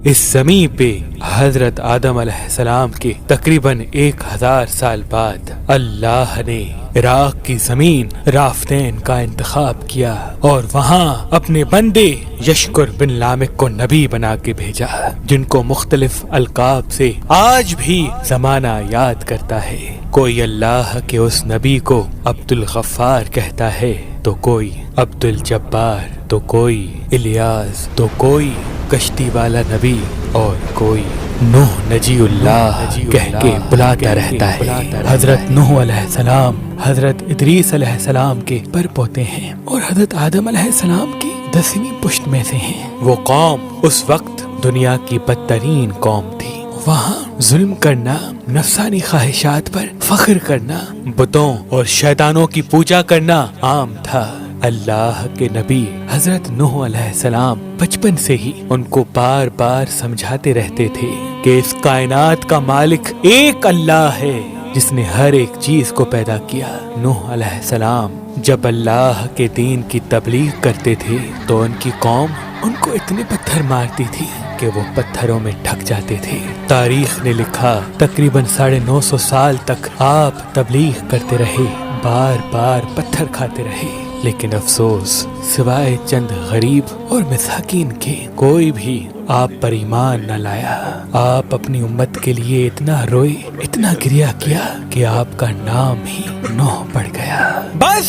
اس زمین پہ حضرت آدم علیہ السلام کے تقریباً 1000 سال بعد اللہ نے عراق کی زمین رافتین کا انتخاب کیا اور وہاں اپنے بندے یشکر بن لامک کو نبی بنا کے بھیجا، جن کو مختلف القاب سے آج بھی زمانہ یاد کرتا ہے۔ کوئی اللہ کے اس نبی کو عبد الغفار کہتا ہے، تو کوئی عبد الجبار، تو کوئی الیاس، تو کوئی کشتی والا نبی، اور کوئی نوح نجی اللہ کہہ کے بلاتا رہتا ہے۔ حضرت نوح علیہ السلام حضرت ادریس علیہ السلام کے پر پوتے ہیں اور حضرت آدم علیہ السلام کی 10ویں پشت میں سے ہیں۔ وہ قوم اس وقت دنیا کی بدترین قوم تھی۔ وہاں ظلم کرنا، نفسانی خواہشات پر فخر کرنا، بتوں اور شیطانوں کی پوجا کرنا عام تھا۔ اللہ کے نبی حضرت نوح علیہ السلام بچپن سے ہی ان کو بار بار سمجھاتے رہتے تھے کہ اس کائنات کا مالک ایک اللہ ہے جس نے ہر ایک چیز کو پیدا کیا۔ نوح علیہ السلام جب اللہ کے دین کی تبلیغ کرتے تھے تو ان کی قوم ان کو اتنے پتھر مارتی تھی کہ وہ پتھروں میں ڈھک جاتے تھے۔ تاریخ نے لکھا تقریباً 950 سال تک آپ تبلیغ کرتے رہے، بار بار پتھر کھاتے رہے، لیکن افسوس سوائے چند غریب اور مساکین کے کوئی بھی آپ پر ایمان نہ لایا۔ آپ اپنی امت کے لیے اتنا روئے، اتنا گریہ کیا کہ آپ کا نام ہی نوح پڑ گیا۔ بس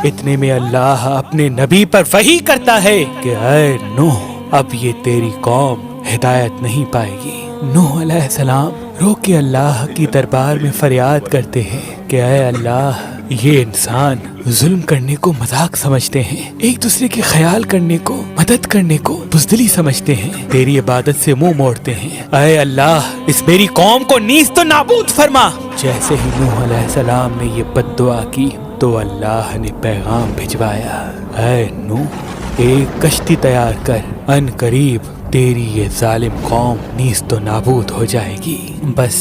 اتنے میں اللہ اپنے نبی پر وحی کرتا ہے کہ اے نوح، اب یہ تیری قوم ہدایت نہیں پائے گی۔ نوح علیہ السلام رو کے اللہ کی دربار میں فریاد کرتے ہیں کہ اے اللہ، یہ انسان ظلم کرنے کو مذاق سمجھتے ہیں، ایک دوسرے کے خیال کرنے کو، مدد کرنے کو بزدلی سمجھتے ہیں، تیری عبادت سے منہ موڑتے ہیں۔ اے اللہ، اس میری قوم کو نیست و نابود فرما۔ جیسے ہی نوح علیہ السلام نے یہ بد دعا کی تو اللہ نے پیغام بھجوایا، اے نوح، ایک کشتی تیار کر، ان قریب تیری یہ ظالم قوم نیست و نابود ہو جائے گی۔ بس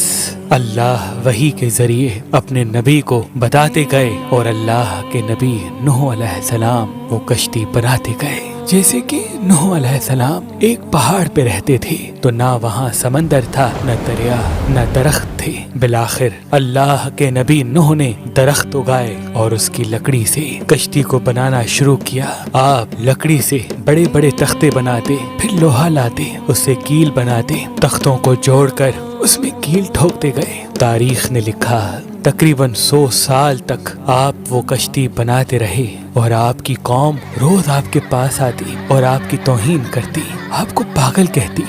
اللہ وحی کے ذریعے اپنے نبی کو بتاتے گئے اور اللہ کے نبی نوح علیہ السلام وہ کشتی بناتے گئے۔ جیسے کہ نوح علیہ السلام ایک پہاڑ پہ رہتے تھے تو نہ وہاں سمندر تھا، نہ دریا، نہ درخت تھے۔ بالآخر اللہ کے نبی نوح نے درخت اگائے اور اس کی لکڑی سے کشتی کو بنانا شروع کیا۔ آپ لکڑی سے بڑے بڑے تختے بناتے، پھر لوہا لاتے، اس سے کیل بناتے، تختوں کو جوڑ کر اس میں کیل ٹھوکتے گئے۔ تاریخ نے لکھا تقریباً 100 سال تک آپ وہ کشتی بناتے رہے اور آپ کی قوم روز آپ کے پاس آتی اور آپ کی توہین کرتی، آپ کو پاگل کہتی۔